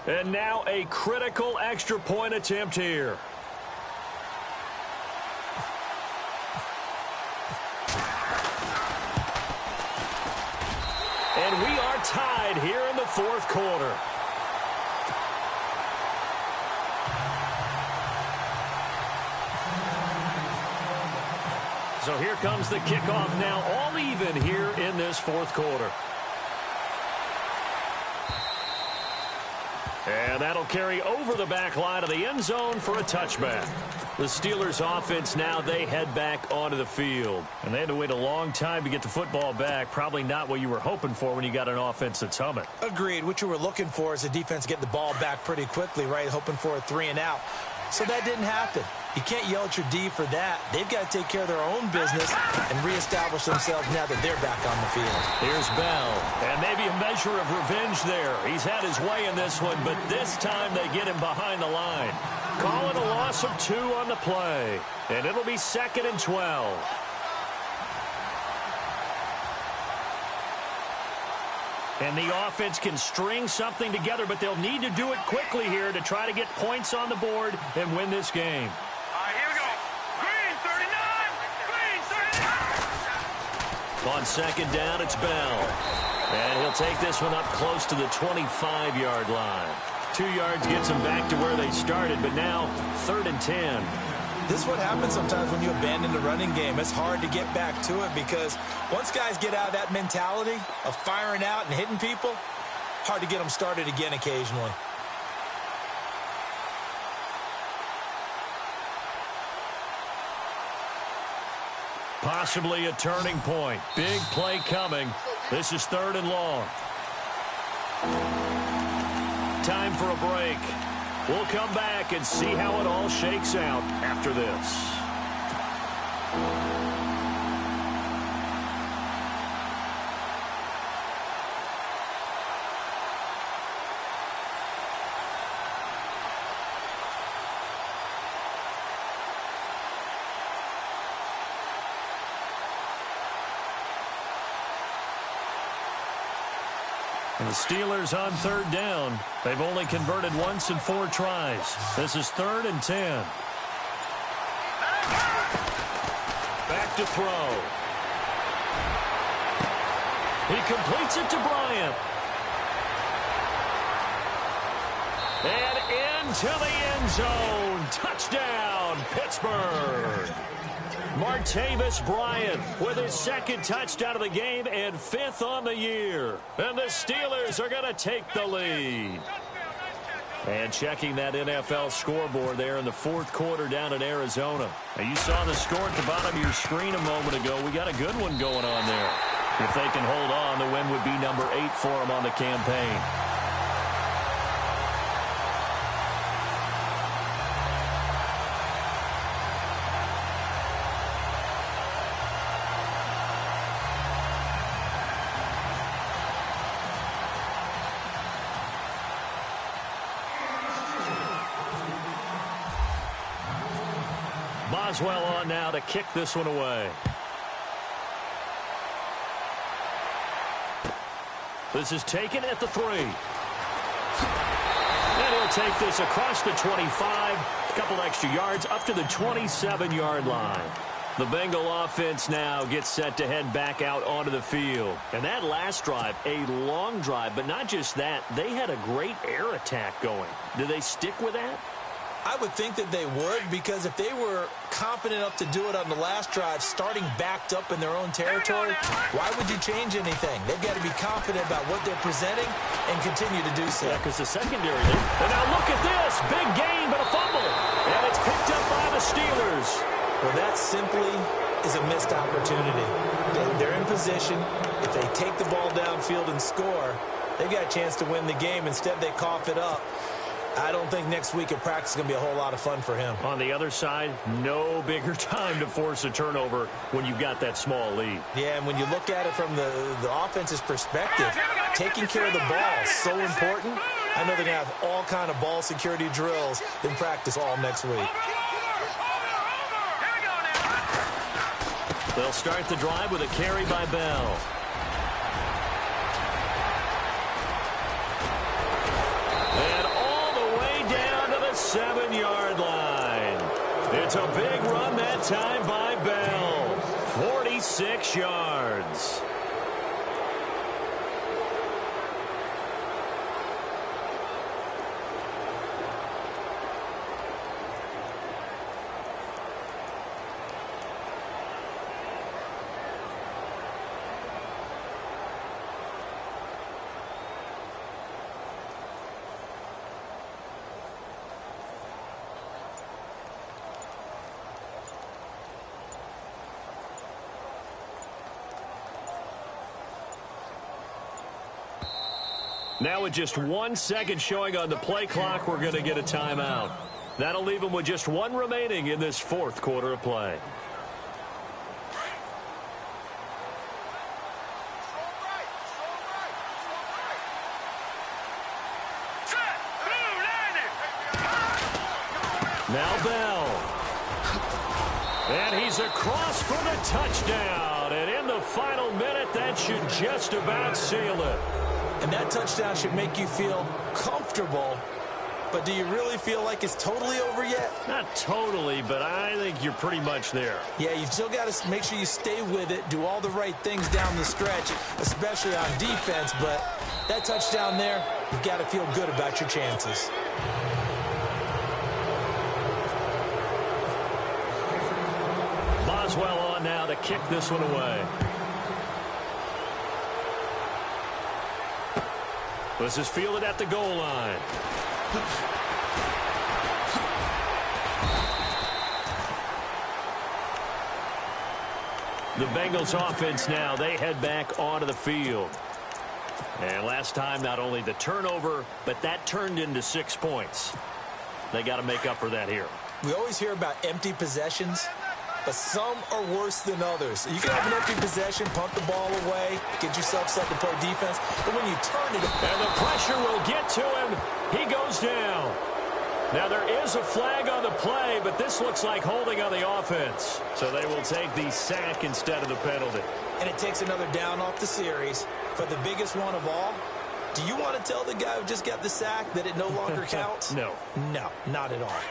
And now a critical extra point attempt here. And we are tied here in the 4th quarter. So here comes the kickoff now, all even here in this 4th quarter. And that'll carry over the back line of the end zone for a touchback. The Steelers offense now, they head back onto the field. And they had to wait a long time to get the football back. Probably not what you were hoping for when you got an offense that's humming. Agreed. What you were looking for is the defense get the ball back pretty quickly, right? Hoping for a 3 and out. So that didn't happen. You can't yell at your D for that. They've got to take care of their own business and reestablish themselves now that they're back on the field. Here's Bell, and maybe a measure of revenge there. He's had his way in this one, but this time they get him behind the line. Call it a loss of 2 on the play, and it'll be 2nd and 12. And the offense can string something together, but they'll need to do it quickly here to try to get points on the board and win this game. All right, here we go. Green, 39. Green, 39. On 2nd down, it's Bell. And he'll take this one up close to the 25-yard line. 2 yards gets them back to where they started, but now 3rd and 10. This is what happens sometimes when you abandon the running game. It's hard to get back to it because once guys get out of that mentality of firing out and hitting people, hard to get them started again occasionally. Possibly a turning point. Big play coming. This is 3rd and long. Time for a break. We'll come back and see how it all shakes out after this. And the Steelers on 3rd down. They've only converted once in 4 tries. This is 3rd and 10. Back to throw. He completes it to Bryant. And into the end zone. Touchdown, Pittsburgh. Martavis Bryant with his second touchdown of the game and fifth on the year. And the Steelers are going to take the lead. And checking that NFL scoreboard there in the fourth quarter down in Arizona. Now you saw the score at the bottom of your screen a moment ago. We got a good one going on there. If they can hold on, the win would be number 8 for them on the campaign. Boswell on now to kick this one away. This is taken at the 3. And he'll take this across the 25. A couple extra yards up to the 27-yard line. The Bengal offense now gets set to head back out onto the field. And that last drive, a long drive, but not just that. They had a great air attack going. Do they stick with that? I would think that they would, because if they were confident enough to do it on the last drive, starting backed up in their own territory, why would you change anything? They've got to be confident about what they're presenting and continue to do so. Yeah, because the secondary, and now look at this. Big gain, but a fumble. And it's picked up by the Steelers. Well, that simply is a missed opportunity. They're in position. If they take the ball downfield and score, they've got a chance to win the game. Instead, they cough it up. I don't think next week at practice is going to be a whole lot of fun for him. On the other side, no bigger time to force a turnover when you've got that small lead. Yeah, and when you look at it from the offense's perspective, taking care of the ball is so important. I know they're going to have all kind of ball security drills in practice all next week. They'll start the drive with a carry by Bell. And all the way down to the 7-yard line. It's a big run that time by Bell. 46 yards. Now with just 1 second showing on the play clock, we're going to get a timeout. That'll leave them with just 1 remaining in this fourth quarter of play. Now Bell. And he's across for the touchdown. And in the final minute, that should just about seal it. And that touchdown should make you feel comfortable. But do you really feel like it's totally over yet? Not totally, but I think you're pretty much there. Yeah, you've still got to make sure you stay with it, do all the right things down the stretch, especially on defense. But that touchdown there, you've got to feel good about your chances. Boswell on now to kick this one away. This is fielded at the goal line. The Bengals offense now, they head back onto the field. And last time, not only the turnover, but that turned into 6 points. They got to make up for that here. We always hear about empty possessions, but some are worse than others. You can have an empty possession, punt the ball away, get yourself set to play defense, but when you turn it... And the pressure will get to him. He goes down. Now there is a flag on the play, but this looks like holding on the offense. So they will take the sack instead of the penalty. And it takes another down off the series. For the biggest one of all, do you want to tell the guy who just got the sack that it no longer counts? No. No, not at all.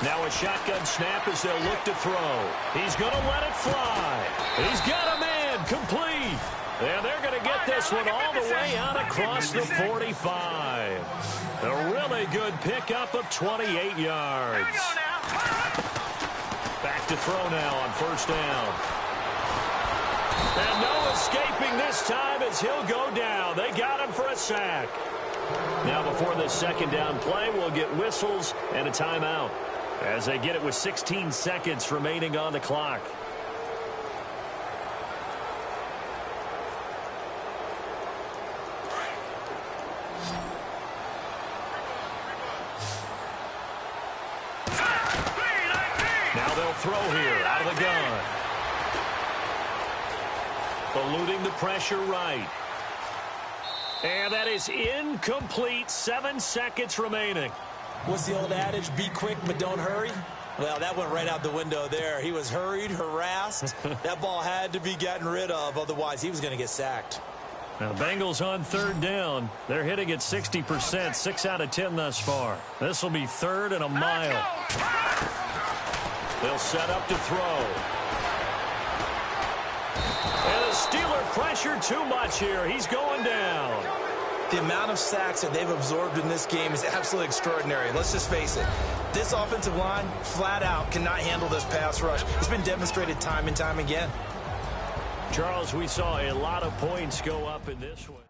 Now a shotgun snap as they'll look to throw. He's going to let it fly. He's got a man complete. And they're going to get this one all the way out across the 45. A really good pickup of 28 yards. Back to throw now on first down. And no escaping this time as he'll go down. They got him for a sack. Now before this second down play, we'll get whistles and a timeout as they get it with 16 seconds remaining on the clock. Now they'll throw here out of the gun. Eluding the pressure right. And that is incomplete. 7 seconds remaining. What's the old adage? Be quick, but don't hurry. Well, that went right out the window there. He was hurried, harassed. That ball had to be gotten rid of. Otherwise, he was going to get sacked. Now, Bengals on third down. They're hitting at 60%, 6 out of 10 thus far. This will be third and a mile. They'll set up to throw. And the Steeler pressure too much here. He's going down. The amount of sacks that they've absorbed in this game is absolutely extraordinary. Let's just face it. This offensive line, flat out, cannot handle this pass rush. It's been demonstrated time and time again. Charles, we saw a lot of points go up in this one.